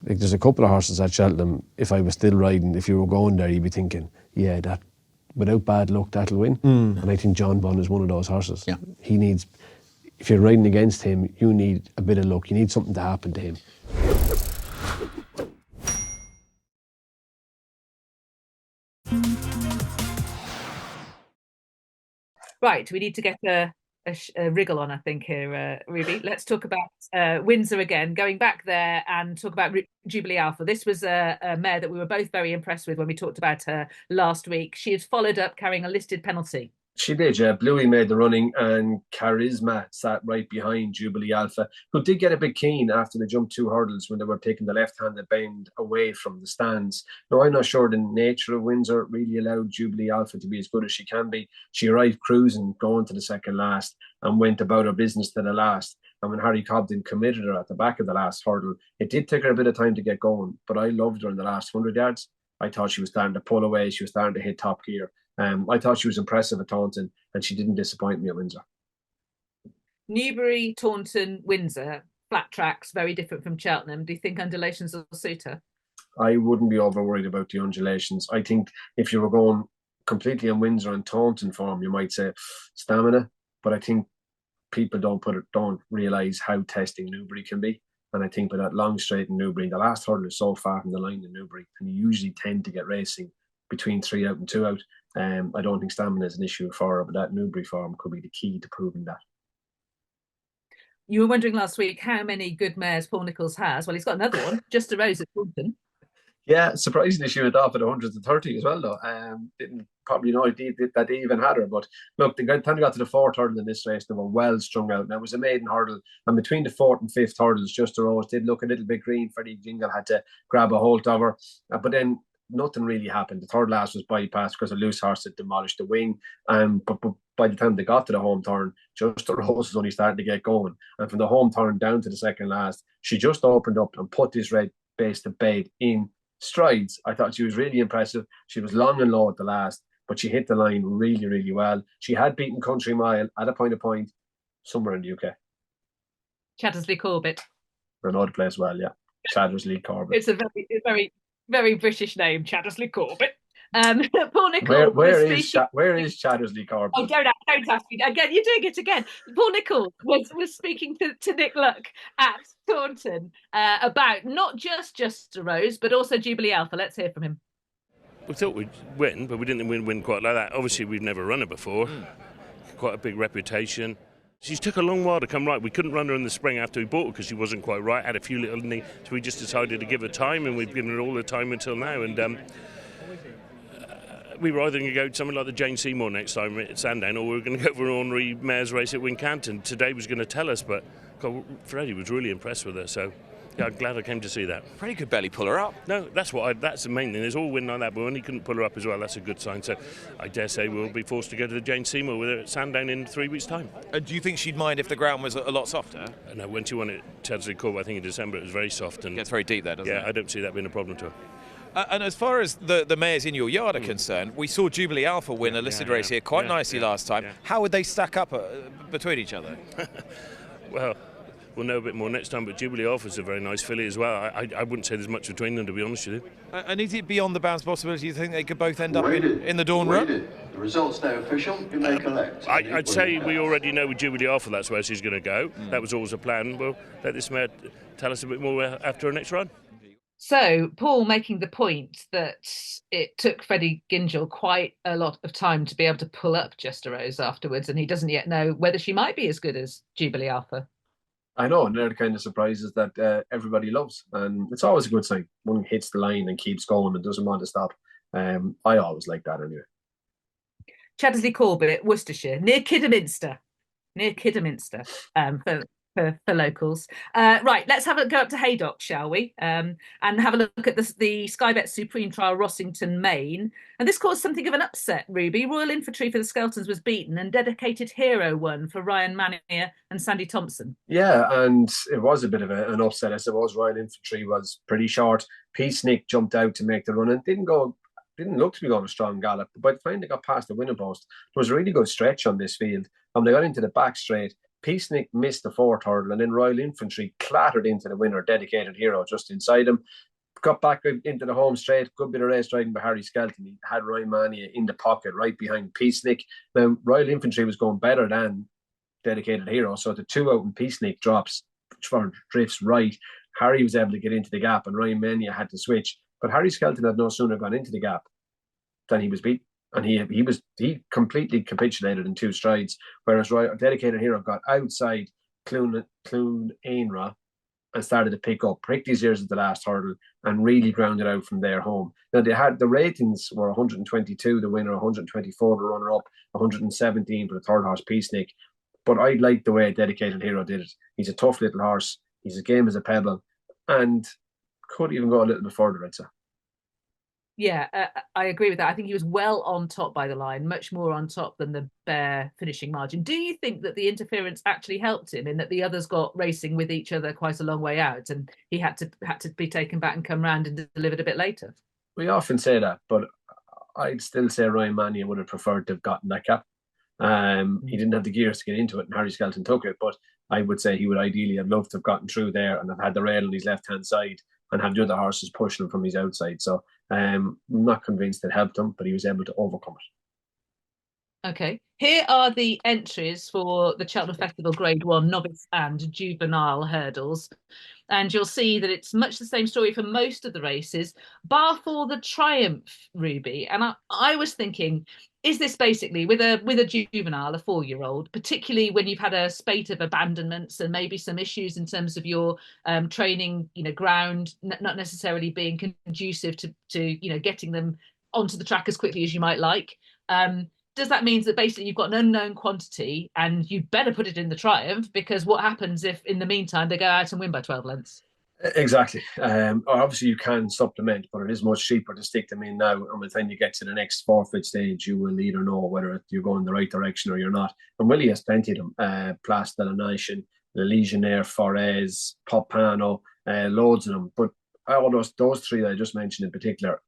Like, there's a couple of horses at Cheltenham, if I was still riding, if you were going there, you'd be thinking, yeah, that, without bad luck, that'll win. And I think Jonbon is one of those horses. Yeah. He needs, if you're riding against him, you need a bit of luck. You need something to happen to him. Right, we need to get a wriggle on, I think, here, Ruby. Let's talk about Windsor again, going back there and talk about Jubilee Alpha. This was a mare that we were both very impressed with when we talked about her last week. She had followed up carrying a listed penalty. She did, yeah. Bluey made the running and Charisma sat right behind Jubilee Alpha, who did get a bit keen after they jumped 2 hurdles when they were taking the left-handed bend away from the stands. Now, I'm not sure the nature of Windsor really allowed Jubilee Alpha to be as good as she can be. She arrived cruising, going to the second last, and went about her business to the last. And when Harry Cobden committed her at the back of the last hurdle, it did take her a bit of time to get going, but I loved her in the last 100 yards. I thought she was starting to pull away. She was starting to hit top gear. I thought she was impressive at Taunton, and she didn't disappoint me at Windsor. Newbury, Taunton, Windsor, flat tracks, very different from Cheltenham. Do you think undulations will suit her? I wouldn't be over worried about the undulations. I think if you were going completely on Windsor and Taunton form, you might say stamina, but I think people don't realise how testing Newbury can be. And I think with that long straight in Newbury, the last hurdle is so far from the line in Newbury, and you usually tend to get racing between 3 out and 2 out. I don't think stamina is an issue for her, but that Newbury form could be the key to proving that. You were wondering last week how many good mares Paul Nicholls has. Well, he's got another one, just a rose at Taunton. Yeah, surprisingly, she went off at 130 as well, though. Didn't probably know that they even had her. But look, the time they got to the 4th hurdle in this race, they were well strung out. Now, it was a maiden hurdle, and between the 4th and 5th hurdles, Just a Rose did look a little bit green. Freddie Jingle had to grab a hold of her. But then nothing really happened. The third last was bypassed because a loose horse had demolished the wing. But by the time they got to the home turn, Just a Rose was only starting to get going. And from the home turn down to the second last, she just opened up and put this red base to bed in strides. I thought she was really impressive. She was long and low at the last, but she hit the line really, really well. She had beaten Country Mile at a point somewhere in the UK. Chattersley Corbett. Another place well, yeah. Chattersley Corbett. It's a very, very British name, Chattersley Corbett. Paul Nicholls. Where is Chattersley Corbett? Oh, don't ask me again. You're doing it again. Paul Nicholls was speaking to Nick Luck at Taunton about not just a Rose, but also Jubilee Alpha. Let's hear from him. We thought we'd win, but we didn't win quite like that. Obviously, we've never run her before. Quite a big reputation. She took a long while to come right. We couldn't run her in the spring after we bought her because she wasn't quite right. Had a few little things, so we just decided to give her time, and we've given her all the time until now. And we were either going to go to something like the Jane Seymour next time at Sandown, or we were going to go for an ordinary mares race at Wincanton. Today was going to tell us, but God, Freddie was really impressed with her, so yeah, I'm glad I came to see that. Freddie could barely pull her up. No, that's the main thing. There's all win like that, but when he couldn't pull her up as well, that's a good sign. So I dare say we'll be forced to go to the Jane Seymour with her at Sandown in 3 weeks' time. Do you think she'd mind if the ground was a lot softer? No, when she won at Cheltenham Court, I think in December, it was very soft. And gets very deep there, doesn't it? Yeah, I don't see that being a problem to her. And as far as the mares in your yard are concerned, we saw Jubilee Alpha win a listed race here quite nicely last time. How would they stack up between each other? Well, we'll know a bit more next time, but Jubilee Alpha's a very nice filly as well. I wouldn't say there's much between them, to be honest with you. And is it beyond the bounds possibility you think they could both end up in the Dawn Run? The results now official, you may collect. I'd say we already know with Jubilee Alpha that's where she's going to go. That was always a plan. We'll let this mare tell us a bit more after her next run. So, Paul making the point that it took Freddie Gingell quite a lot of time to be able to pull up Just a Rose afterwards, and he doesn't yet know whether she might be as good as Jubilee Alpha. I know, and they're the kind of surprises that everybody loves, and it's always a good sign. One hits the line and keeps going and doesn't want to stop. I always like that anyway. Chattersley Corbett, Worcestershire, near Kidderminster, for locals. Right, let's have a go up to Haydock, shall we? And have a look at the Sky Bet Supreme Trial Rossington Main. And this caused something of an upset, Ruby. Royal Infantry for the Skeltons was beaten and Dedicated Hero won for Ryan Manier and Sandy Thompson. Yeah, and it was a bit of an upset, I suppose. Royal Infantry was pretty short. Peacenik jumped out to make the run and didn't look to be going a strong gallop. But by the time they got past the winning post, there was a really good stretch on this field. They got into the back straight. Peacenik missed the fourth hurdle, and then Royal Infantry clattered into the winner, Dedicated Hero, just inside him. Got back into the home straight. Good bit of race riding by Harry Skelton. He had Ryan Mania in the pocket right behind Peacenik. Now, Royal Infantry was going better than Dedicated Hero, so the 2 out and Peacenik drifts right. Harry was able to get into the gap, and Ryan Mania had to switch. But Harry Skelton had no sooner gone into the gap than he was beat. And he completely capitulated in 2 strides, whereas Dedicated Hero got outside Clun Ainra and started to prick his ears at the last hurdle and really grounded out from there home. Now, the ratings were 122, the winner, 124, the runner-up, 117 for the third horse, Peacenik. But I like the way Dedicated Hero did it. He's a tough little horse. He's as game as a pebble, and could even go a little bit further, I'd say. Yeah, I agree with that. I think he was well on top by the line, much more on top than the bare finishing margin. Do you think that the interference actually helped him in that the others got racing with each other quite a long way out, and he had to be taken back and come round and delivered a bit later? We often say that, but I'd still say Ryan Mannion would have preferred to have gotten that gap. He didn't have the gears to get into it, and Harry Skelton took it. But I would say he would ideally have loved to have gotten through there and have had the rail on his left-hand side and have the other horses pushing him from his outside. So I'm not convinced it helped him, but he was able to overcome it. Okay. Here are the entries for the Cheltenham Festival Grade 1 novice and juvenile hurdles. And you'll see that it's much the same story for most of the races, bar for the Triumph, Ruby. And I was thinking, is this basically with a juvenile, a 4-year-old, particularly when you've had a spate of abandonments and maybe some issues in terms of your training, ground not necessarily being conducive to getting them onto the track as quickly as you might like. Does that mean that basically you've got an unknown quantity and you'd better put it in the Triumph, because what happens if in the meantime they go out and win by 12 lengths? Exactly. Obviously you can supplement, but it is much cheaper to stick them in now. And by the time you get to the next forfeit stage, you will either know whether you're going the right direction or you're not. And Willie has plenty of them. Place de la Nation, Le Legionnaire, Forez, Popano, loads of them. But all those 3 that I just mentioned in particular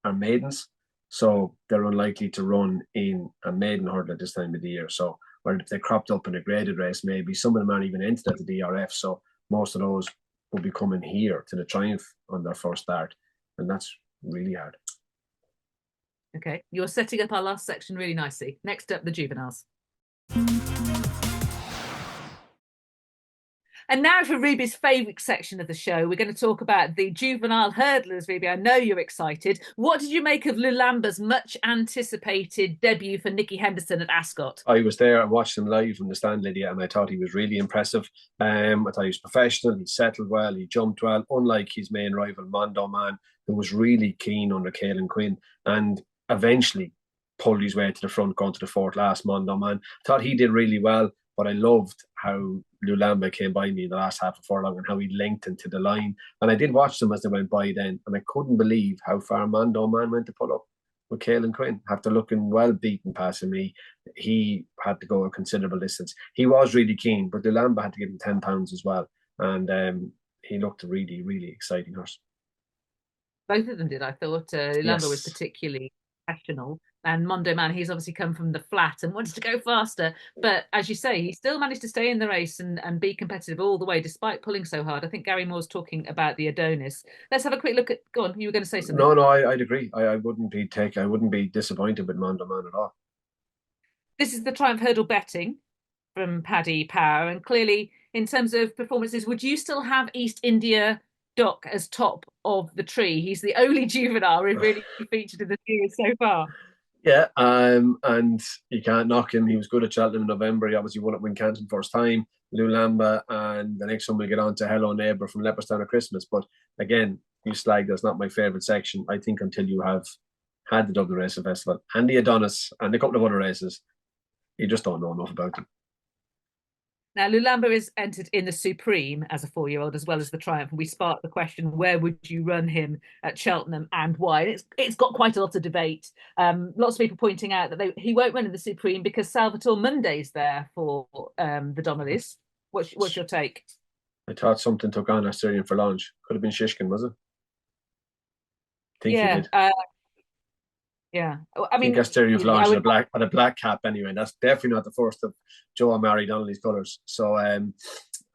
are maidens. So they're unlikely to run in a maiden hurdle at this time of the year. So, or if they cropped up in a graded race, maybe some of them aren't even entered at the DRF. So most of those will be coming here to the Triumph on their first start, and that's really hard. Okay, you're setting up our last section really nicely. Next up, the juveniles. And now for Ruby's favourite section of the show, we're going to talk about the juvenile hurdlers. Ruby, I know you're excited. What did you make of Lulamba's much anticipated debut for Nicky Henderson at Ascot? I was there. I watched him live from the stand, Lydia, and I thought he was really impressive. I thought he was professional. He settled well. He jumped well, unlike his main rival, Mondo Man, who was really keen under Caelan Quinn and eventually pulled his way to the front, going to the 4th last, Mondo Man. I thought he did really well, but I loved how Lulamba came by me in the last half of furlong and how he lengthened to the line. And I did watch them as they went by then, and I couldn't believe how far Mondo Man went to pull up with Caelan Quinn. After looking well beaten passing me, he had to go a considerable distance. He was really keen, but Lulamba had to give him £10 as well. And he looked a really, really exciting horse. Both of them did. I thought Lulamba was particularly professional. And Mondo Man, he's obviously come from the flat and wanted to go faster. But as you say, he still managed to stay in the race and be competitive all the way, despite pulling so hard. I think Gary Moore's talking about the Adonis. Let's have a quick look at... Go on, you were going to say something. No, I'd agree. I wouldn't be disappointed with Mondo Man at all. This is the Triumph Hurdle betting from Paddy Power. And clearly, in terms of performances, would you still have East India Doc as top of the tree? He's the only juvenile who really featured in the series so far. Yeah, and you can't knock him. He was good at Cheltenham in November. He obviously won at Wincanton first time. Lulamba, and the next one we'll get on to Hello Neighbour from Leopardstown at Christmas. But again, you slag, that's not my favourite section. I think until you have had the Dublin Racing Festival and the Adonis and a couple of other races, you just don't know enough about them. Now, Lulamba is entered in the Supreme as a 4-year-old, as well as the Triumph. And we sparked the question, where would you run him at Cheltenham and why? And it's got quite a lot of debate. Lots of people pointing out that he won't run in the Supreme because Salvatore Munday's there for the Donnellys. What's your take? I thought something took on Assyrian for launch. Could have been Shishkin, was it? He did. Yeah, I mean, that's Jerry Flash at a black cap anyway. And that's definitely not the first of Joe and Mary Donnelly's colours. So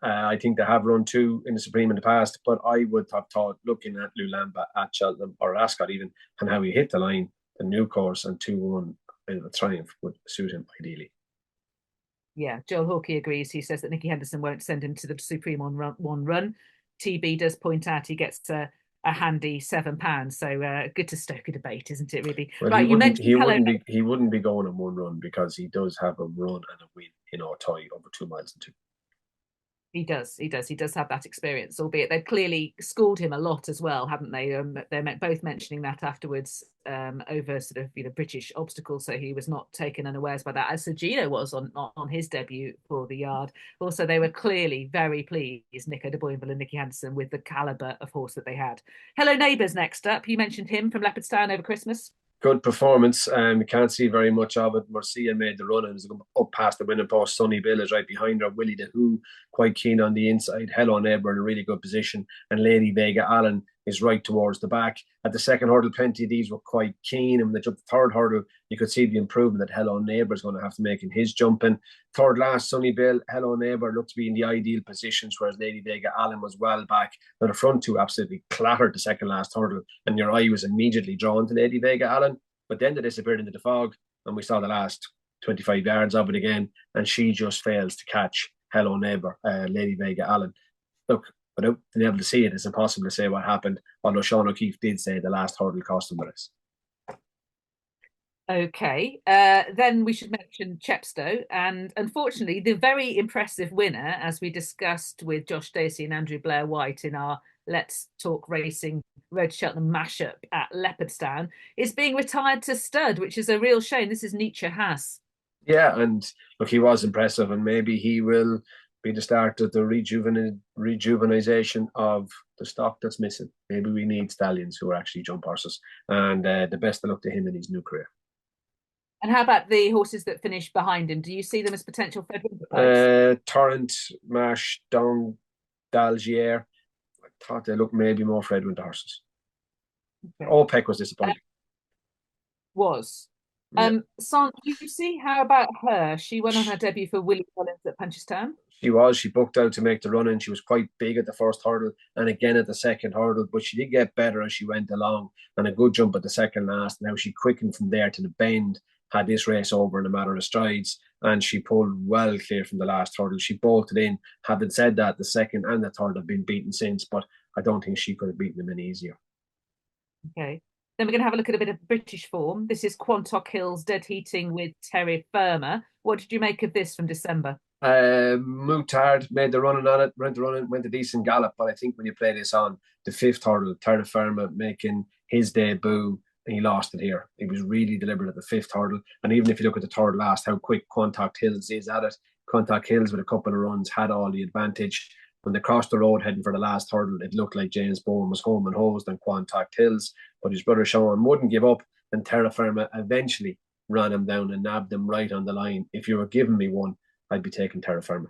I think they have run 2 in the Supreme in the past, but I would have thought, looking at Lulamba, at Cheltenham or Ascot even, and how he hit the line, the new course and 2-1 in a triumph would suit him ideally. Yeah, Joel Hawkey agrees. He says that Nicky Henderson won't send him to the Supreme on one run. TB does point out he gets a handy £7. So good to stoke a debate, isn't it, really? Well, right, he wouldn't be going on one run because he does have a run and a win in Ortoy over 2 miles and 2. He does have that experience, albeit they've clearly schooled him a lot as well, haven't they? They're both mentioning that afterwards over sort of British obstacles, so he was not taken unawares by that, as Sir Gino was on his debut for the yard. Also, they were clearly very pleased, Nico de Boinville and Nicky Henderson, with the calibre of horse that they had. Hello Neighbours next up. You mentioned him from Leopardstown over Christmas. Good performance. You can't see very much of it. Marcia made the run and was up past the winning post. Sonny Bill is right behind her. Willie the Who quite keen on the inside. Hello Neighbour in a really good position. And Lady Vega Allen is right towards the back. At the second hurdle, plenty of these were quite keen. And when they jumped the third hurdle, you could see the improvement that Hello Neighbour is going to have to make in his jumping. Third last, Sonny Bill, Hello Neighbour looked to be in the ideal positions, whereas Lady Vega Allen was well back. Now the front two absolutely clattered the second last hurdle, and your eye was immediately drawn to Lady Vega Allen. But then they disappeared into the fog, and we saw the last 25 yards of it again, and she just fails to catch Hello Neighbour, Lady Vega Allen. Look, without being able to see it, it's impossible to say what happened, although Sean O'Keefe did say the last hurdle cost him the race. Okay, then we should mention Chepstow, and unfortunately the very impressive winner, as we discussed with Josh Stacey and Andrew Blair White in our Let's Talk Racing Road to Cheltenham mashup at Leopardstown, is being retired to stud, which is a real shame. This is Nietzsche Haas. Yeah, and look, he was impressive, and maybe he will be the start of the rejuvenization of the stock that's missing. Maybe we need stallions who are actually jump horses, and the best of luck to him in his new career. And how about the horses that finish behind him? Do you see them as potential Fred Winter? Torrent, Marsh, Dong, Dalgier. I thought they looked maybe more Fred Winter horses. Okay. OPEC was disappointing. Son, do you see how about her? She went on her debut for Willie Mullins at Punchestown. She booked out to make the run, and she was quite big at the first hurdle and again at the second hurdle, but she did get better as she went along, and a good jump at the second last. Now she quickened from there to the bend, had this race over in a matter of strides, and she pulled well clear from the last hurdle. She bolted in. Having said that, the second and the third have been beaten since, but I don't think she could have beaten them any easier. Okay. Then we're going to have a look at a bit of British form. This is Quantock Hills dead heating with Terry Firma. What did you make of this from December? Moutard made the running on it, went a decent gallop, but I think when you play this on the fifth hurdle, Terry Firma making his debut, and he lost it here. He was really deliberate at the fifth hurdle, and even if you look at the third last, how quick Quantock Hills is at it. Quantock Hills with a couple of runs had all the advantage. When they crossed the road heading for the last hurdle, it looked like James Bowen was home and hosed on Quantock Hills, but his brother Sean wouldn't give up, and Terra Firma eventually ran him down and nabbed him right on the line. If you were giving me one, I'd be taking Terra Firma.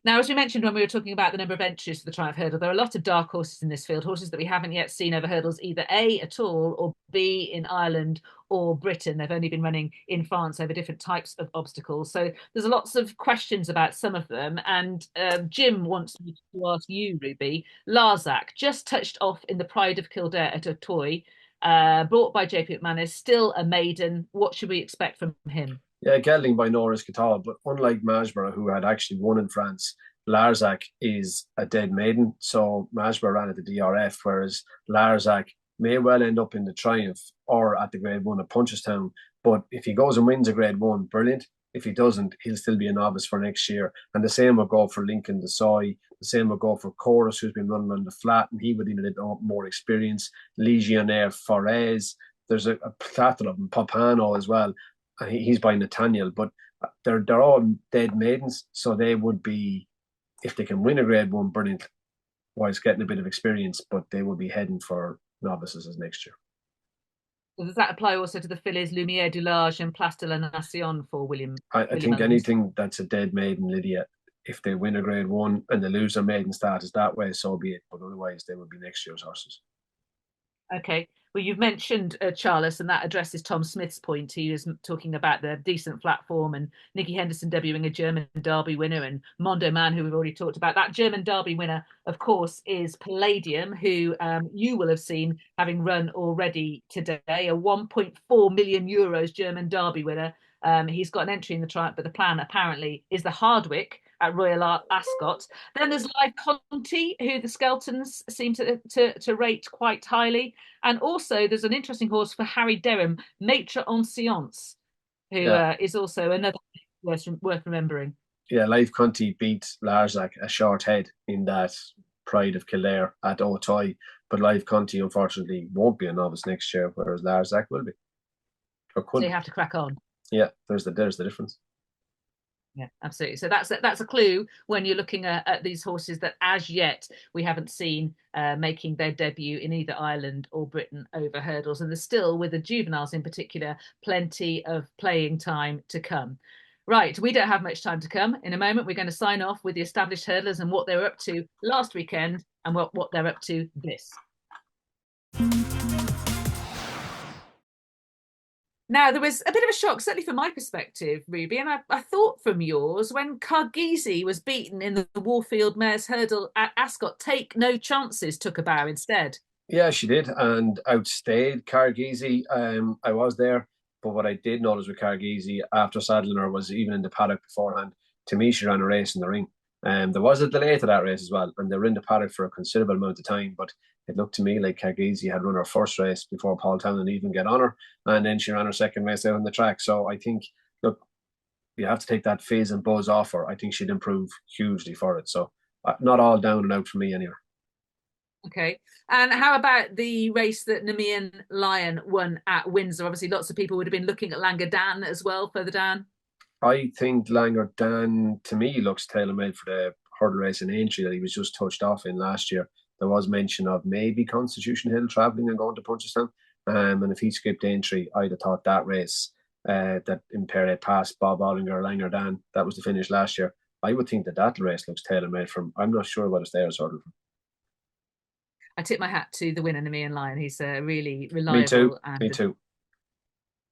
Now, as we mentioned when we were talking about the number of entries for the Triumph Hurdle, there are a lot of dark horses in this field, horses that we haven't yet seen over hurdles, either A, at all, or B, in Ireland or Britain. They've only been running in France over different types of obstacles. So there's lots of questions about some of them. And Jim wants me to ask you, Ruby. Larzac just touched off in the Pride of Kildare at Auteuil, brought by JP McManus, still a maiden. What should we expect from him? Yeah, gelding by Norris Catal, but unlike Majborough, who had actually won in France, Larzac is a dead maiden. So Majborough ran at the DRF, whereas Larzac may well end up in the Triumph or at the Grade 1 at Punchestown. But if he goes and wins a Grade 1, brilliant. If he doesn't, he'll still be a novice for next year. And the same will go for Lincoln Desoy. The same will go for Chorus, who's been running on the flat, and he would need a little more experience. Legionnaire Forez. There's a plethora of them. Popano as well. He's by Nathaniel, but they're all dead maidens, so they would be, if they can win a Grade 1, brilliant, whilst getting a bit of experience, but they will be heading for novices as next year. So does that apply also to the fillies Lumiere du Large and Place de la Nation for William? I think Evans? Anything that's a dead maiden, Lydia, if they win a Grade 1 and they lose their maiden status that way, so be it, but otherwise they will be next year's horses. Okay. Well, you've mentioned Charles, and that addresses Tom Smith's point. He was talking about the decent platform and Nicky Henderson debuting a German Derby winner, and Mondo Man, who we've already talked about. That German Derby winner, of course, is Palladium, who you will have seen having run already today, a 1.4 million euros German Derby winner. He's got an entry in the Triumph, but the plan apparently is the Hardwick at Royal Ascot. Then there's Live Conti, who the Skeltons seem to rate quite highly. And also there's an interesting horse for Harry Derham, Maitre en Science, who is also another worth remembering. Yeah, Live Conti beat Larzac a short head in that Pride of Kildare at O'Toy, but Live Conti unfortunately won't be a novice next year, whereas Larzac will be. Or could. So you have to crack on. Yeah, there's the difference. Yeah, absolutely. So that's a clue when you're looking at these horses that as yet we haven't seen making their debut in either Ireland or Britain over hurdles. And there's still, with the juveniles in particular, plenty of playing time to come. Right, we don't have much time to come. In a moment, we're going to sign off with the established hurdlers and what they were up to last weekend and what they're up to this. Now, there was a bit of a shock, certainly from my perspective, Ruby, and I thought from yours, when Cargizi was beaten in the Warfield Mares Hurdle at Ascot. Take No Chances took a bow instead. Yeah, she did, and outstayed Cargizi. I was there, but what I did notice with Cargizi after saddling her was even in the paddock beforehand, to me, she ran a race in the ring. There was a delay to that race as well, and they were in the paddock for a considerable amount of time, but it looked to me like Cargizi had run her first race before Paul Townend even get on her, and then she ran her second race out on the track. So I think, look, you have to take that phase and buzz off her. I think she'd improve hugely for it. So not all down and out for me anyway. Okay. And how about the race that Nemean Lion won at Windsor? Obviously, lots of people would have been looking at Langer Dan as well, further down. I think Langer Dan, to me, looks tailor-made for the hurdle race in Aintree that he was just touched off in last year. There was mention of maybe Constitution Hill travelling and going to Punchestown. And if he skipped Aintree, I'd have thought that race that Impere passed Bob Ollinger, Langer Dan, that was the finish last year. I would think that race looks tailor-made from. I'm not sure what it's there as hurdle from. I tip my hat to the winner, Nemean Lion. He's a really reliable. Me too.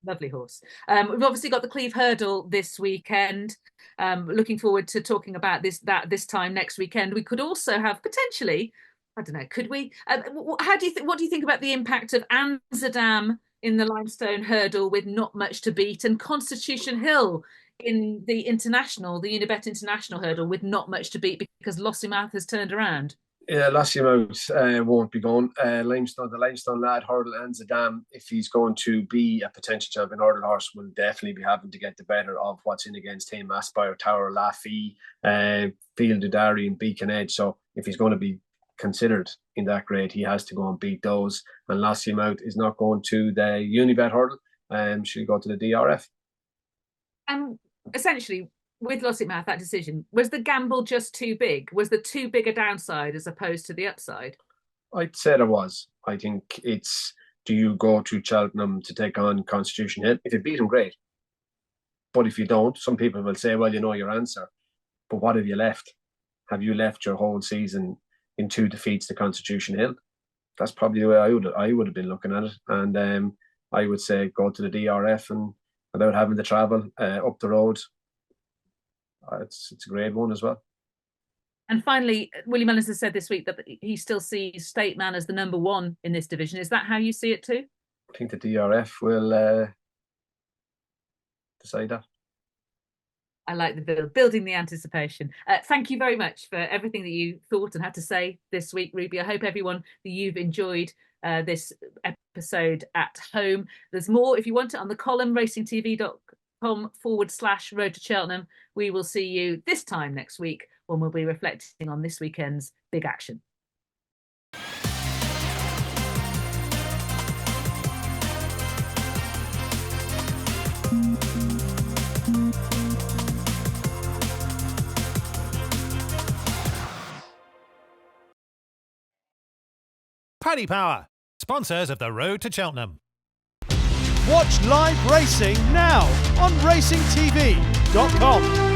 Lovely horse. We've obviously got the Cleve Hurdle this weekend. Looking forward to talking about this time next weekend. We could also have potentially, I don't know, could we? What do you think about the impact of Amsterdam in the Limestone Hurdle with not much to beat, and Constitution Hill in the Unibet International Hurdle with not much to beat because Lossiemouth has turned around? Yeah, Lossiemouth won't be going. The Limestone Lad Hurdle, Amsterdam, if he's going to be a potential champion hurdle horse, will definitely be having to get the better of what's in against him, Aspire Tower, Laffey, Field Udari and Beacon Edge. So if he's going to be considered in that grade, he has to go and beat those. And Lossiemouth is not going to the Unibet Hurdle, she'll go to the DRF. And essentially, with Lossiemouth, that decision, was the gamble just too big? Was there too big a downside as opposed to the upside? I'd say there was. I think it's, do you go to Cheltenham to take on Constitution Hill? If you beat him, great. But if you don't, some people will say, well, you know your answer. But what have you left? Have you left your whole season in 2 defeats to Constitution Hill? That's probably the way I would have been looking at it. And I would say go to the DRF and without having to travel up the road. It's a great one as well. And finally, Willie Mullins has said this week that he still sees State Man as the number one in this division. Is that how you see it too? I think the DRF will decide that. I like the building the anticipation. Thank you very much for everything that you thought and had to say this week, Ruby. I hope everyone that you've enjoyed this episode at home. There's more if you want it on the column, racingtv.com/Road to Cheltenham. We will see you this time next week when we'll be reflecting on this weekend's big action. Paddy Power, sponsors of the Road to Cheltenham. Watch live racing now on racingtv.com.